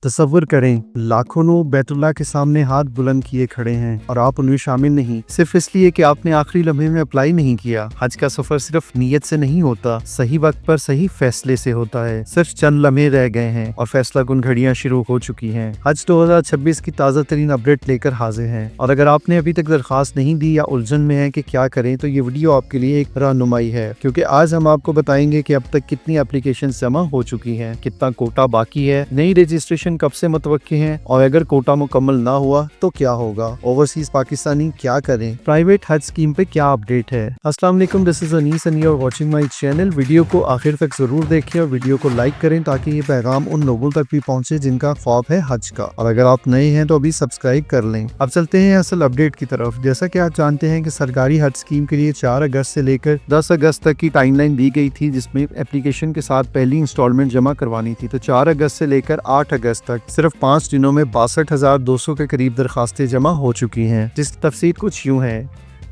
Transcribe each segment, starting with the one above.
तसव्वुर करें, लाखों लोग बैतुल्लाह के सामने हाथ बुलंद किए खड़े हैं और आप उनमें शामिल नहीं, सिर्फ इसलिए कि आपने आखिरी लम्हे में अप्लाई नहीं किया। हज का सफर सिर्फ नीयत से नहीं होता, सही वक्त पर सही फैसले से होता है। सिर्फ चंद लम्हे रह गए हैं और फैसला कुन घड़ियां शुरू हो चुकी हैं। हज 2026 की ताज़ा तरीन अपडेट लेकर हाजिर हैं और अगर आपने अभी तक दरखास्त नहीं दी या उलझन में है कि क्या करें, तो ये वीडियो आपके लिए एक रहनुमाई है, क्योंकि आज हम आपको बताएंगे कि अब तक कितनी एप्लीकेशन जमा हो चुकी हैं, कितना कोटा बाकी है, नई रजिस्ट्रेशन कब से मुतवक्की हैं और अगर कोटा मुकम्मल ना हुआ तो क्या होगा, ओवरसीज पाकिस्तानी क्या करें, प्राइवेट हज स्कीम पे क्या अपडेट है। अस्सलाम वालेकुम, this is Anees and you are watching my channel. Video को आखिर तक जरूर देखें और वीडियो को लाइक करें ताकि ये पैगाम उन लोगों तक भी पहुंचे जिनका ख्वाब है हज का, और अगर आप नए हैं तो अभी सब्सक्राइब कर लें। अब चलते हैं असल अपडेट की तरफ। जैसा कि आप जानते हैं कि सरकारी हज स्कीम के लिए 4 अगस्त से लेकर 10 अगस्त तक की टाइमलाइन दी गई थी, जिसमें एप्लीकेशन के साथ पहली इंस्टॉलमेंट जमा करवानी थी। तो 4 अगस्त से लेकर 8 अगस्त तक सिर्फ 5 दिनों में 62,200 के करीब दरखास्तें जमा हो चुकी हैं, जिसकी तफसील कुछ यूँ है।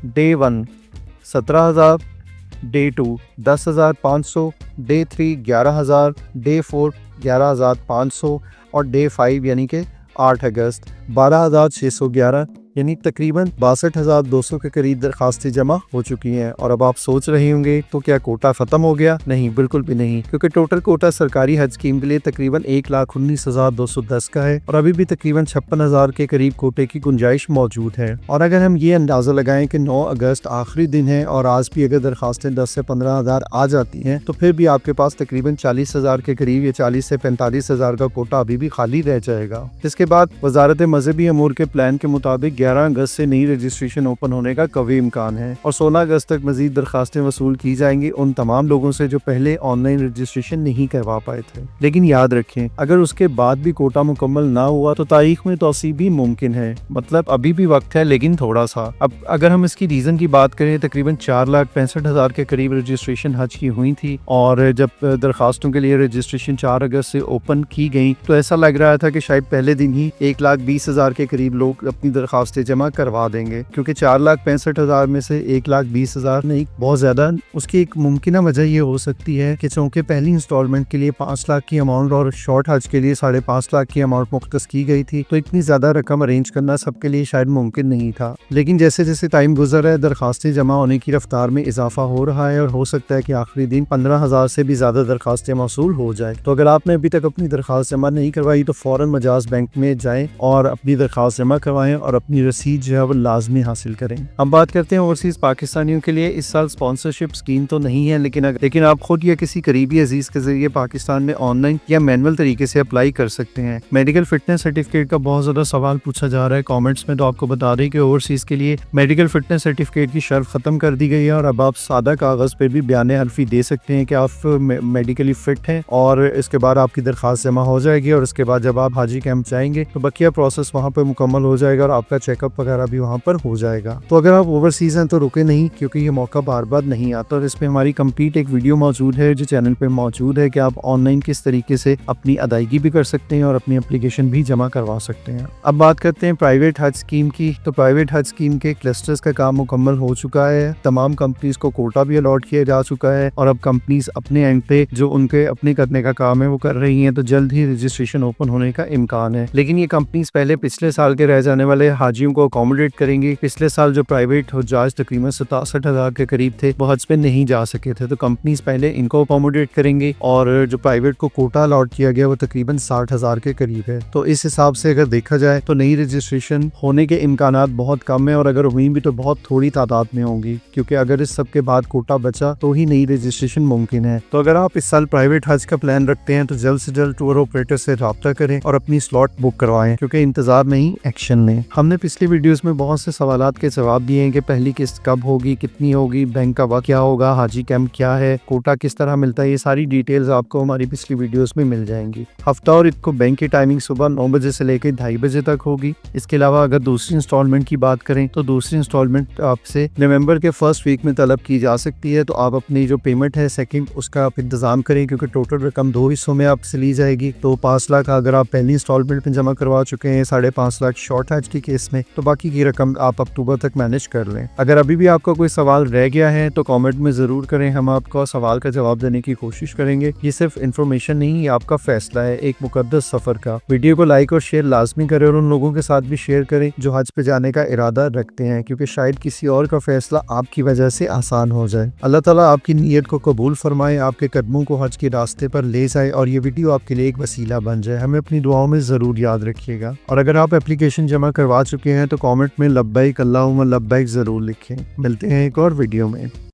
डे 1 17,000, डे 2 10,500, डे 3 11,000, डे 4 11,500 और डे 5 यानी कि 8 अगस्त 12,611, यानी तकरीबन 62,200 के करीब दरखास्तें जमा हो चुकी हैं। और अब आप सोच रहे होंगे तो क्या कोटा खत्म हो गया? नहीं, बिल्कुल भी नहीं, क्योंकि टोटल कोटा सरकारी हज स्कीम के लिए तकरीबन 1,19,210 का है और अभी भी तकरीबन 56,000 के करीब कोटे की गुंजाइश मौजूद है। और अगर हम ये अंदाजा लगाएं कि 9 अगस्त आखिरी दिन है और आज भी अगर दरखास्तें 10 से 15,000 आ जाती हैं, तो फिर भी आपके पास तकरीबन 40,000 के करीब या 40 से 45,000 का कोटा अभी भी खाली रह जाएगा। इसके बाद वजारत मजहबी अमूर के प्लान के मुताबिक 11 अगस्त से नई रजिस्ट्रेशन ओपन होने का कवी इम्कान है और 16 अगस्त तक मजीद दरखास्तें वसूल की जाएंगी उन तमाम लोगों से जो पहले ऑनलाइन रजिस्ट्रेशन नहीं करवा पाए थे। लेकिन याद रखें, अगर उसके बाद भी कोटा मुकम्मल ना हुआ तो तारीख में तौसीब भी मुमकिन है, मतलब अभी भी वक्त है, लेकिन थोड़ा सा। अब अगर हम इसकी रीजन की बात करें, तकरीबन 4,65,000 के करीब रजिस्ट्रेशन हज की हुई थी और जब दरखास्तों के लिए रजिस्ट्रेशन 4 अगस्त से ओपन की गई तो ऐसा लग रहा था कि शायद पहले दिन ही 1,20,000 के करीब लोग अपनी दरखास्त जमा करवा देंगे, क्योंकि 4,65,000 में से 1,20,000 नहीं, बहुत ज्यादा। उसकी एक मुमकिन वजह ये हो सकती है कि चूंकि पहली इंस्टॉलमेंट के लिए 5 लाख की अमाउंट और शॉर्ट हज के लिए 5.5 लाख की अमाउंट मुख्तस की गई थी, तो इतनी ज्यादा रकम अरेंज करना सबके लिए शायद मुमकिन नहीं था। लेकिन जैसे जैसे टाइम गुजर रहा है, दरखास्तें जमा होने की रफ्तार में इजाफा हो रहा है और हो सकता है कि आखिरी दिन 15,000 से भी ज्यादा दरखास्तें मौसूल हो जाए। तो अगर आपने अभी तक अपनी दरखास्त जमा नहीं करवाई तो फौरन मजाज बैंक में जाएं और अपनी दरखास्त जमा करवाएं और अपनी रसीद जो है वो लाजमी हासिल करें। हम बात करते हैं ओवरसीज पाकिस्तानियों के लिए। इस साल स्पॉन्सरशिप स्कीम तो नहीं है, लेकिन आप खुद या किसी करीबी अजीज के जरिए पाकिस्तान में ऑनलाइन या मैनुअल तरीके से अप्लाई कर सकते हैं। मेडिकल फिटनेस सर्टिफिकेट का बहुत ज्यादा सवाल पूछा जा रहा है कॉमेंट्स में, तो आपको बता दें कि ओवरसीज के लिए मेडिकल फिटनेस सर्टिफिकेट की शर्त खत्म कर दी गई है और अब आप सादा कागज पे भी बयान हल्फी दे सकते हैं कि आप मेडिकली फिट हैं, और इसके बाद आपकी दरखास्त जमा हो जाएगी और इसके बाद जब आप हाजी कैंप जाएंगे तो बकिया प्रोसेस वहाँ पर मुकम्मल हो जाएगा और आपका चेकअप वगैरह भी वहाँ पर हो जाएगा। तो अगर आप ओवरसीज हैं तो रुके नहीं, क्योंकि ये मौका बार बार नहीं आता और इसमें हमारी कंप्लीट एक वीडियो मौजूद है जो चैनल पे मौजूद है कि आप ऑनलाइन किस तरीके से अपनी अदायगी भी कर सकते हैं और अपनी एप्लीकेशन भी जमा करवा सकते हैं। अब बात करते हैं प्राइवेट हज स्कीम की। तो प्राइवेट हज स्कीम के क्लस्टर्स का काम मुकम्मल हो चुका है, तमाम कंपनीज को कोटा भी अलॉट किया जा चुका है और अब कंपनीज अपने एंड पे जो उनके अपने करने का काम है वो कर रही है, तो जल्द ही रजिस्ट्रेशन ओपन होने का इम्कान है। लेकिन ये कंपनीज पहले पिछले साल के रह जाने वाले हाजियों को अकोमोडेट करेंगे। पिछले साल जो प्राइवेट हजाज तकरीबन 67,000 के करीब थे वो हज पे नहीं जा सके थे, तो कंपनीज पहले इनको अकोमोडेट करेंगे और जो प्राइवेट को कोटा अलॉट किया गया वो तकरीबन 60,000 के करीब है। तो इस हिसाब से अगर देखा जाए तो नई रजिस्ट्रेशन होने के इम्कानात बहुत कम है और अगर हुई भी तो बहुत थोड़ी तादाद में होंगी, क्योंकि अगर इस सब के बाद कोटा बचा तो ही नई रजिस्ट्रेशन मुमकिन है। तो अगर आप इस साल प्राइवेट हज का प्लान रखते हैं तो जल्द से जल्द टूर ऑपरेटर से राब्ता करें और अपनी स्लॉट बुक करवाएं, क्योंकि इंतजार नहीं, एक्शन लें। हमने पिछली वीडियोस में बहुत से सवालात के जवाब दिए हैं कि पहली किस्त कब होगी, कितनी होगी, बैंक का वक्त क्या होगा, हाजी कैंप क्या है, कोटा किस तरह मिलता है, ये सारी डिटेल्स आपको हमारी पिछली वीडियोस में मिल जाएंगी। हफ्ता और ईद को बैंक की टाइमिंग सुबह 9 बजे से लेकर 2:30 बजे तक होगी। इसके अलावा अगर दूसरी इंस्टॉलमेंट की बात करें तो दूसरी इंस्टॉलमेंट आपसे नवंबर के फर्स्ट वीक में तलब की जा सकती है, तो आप अपनी जो पेमेंट है सेकंड उसका आप इंतजाम करें, क्योंकि टोटल रकम 2 हिस्सों में आपसे ली जाएगी। तो 5 लाख अगर आप पहली इंस्टॉलमेंट में जमा करवा चुके हैं, 5.5 लाख शॉर्ट हज की केस में में, तो बाकी की रकम आप अक्टूबर तक मैनेज कर लें। अगर अभी भी आपका कोई सवाल रह गया है तो कमेंट में ज़रूर करें, हम आपको सवाल का जवाब देने की कोशिश करेंगे। ये सिर्फ इन्फॉर्मेशन नहीं, ये आपका फैसला है एक मुकद्दस सफ़र का। वीडियो को लाइक और शेयर लाजमी करें और उन लोगों के साथ भी शेयर करें जो हज पे जाने का इरादा रखते हैं, क्योंकि शायद किसी और का फैसला आपकी वजह से आसान हो जाए। अल्लाह ताला आपकी नीयत को कबूल फरमाए, आपके कदमों को हज के रास्ते पर ले जाए और ये वीडियो आपके लिए एक वसीला बन जाए। हमें अपनी दुआओं में ज़रूर याद रखिएगा। और अगर आप एप्लीकेशन जमा करवा चुके हैं तो कमेंट में लब्बैक अल्लाहुम्मा लब्बैक ज़रूर लिखें। मिलते हैं एक और वीडियो में।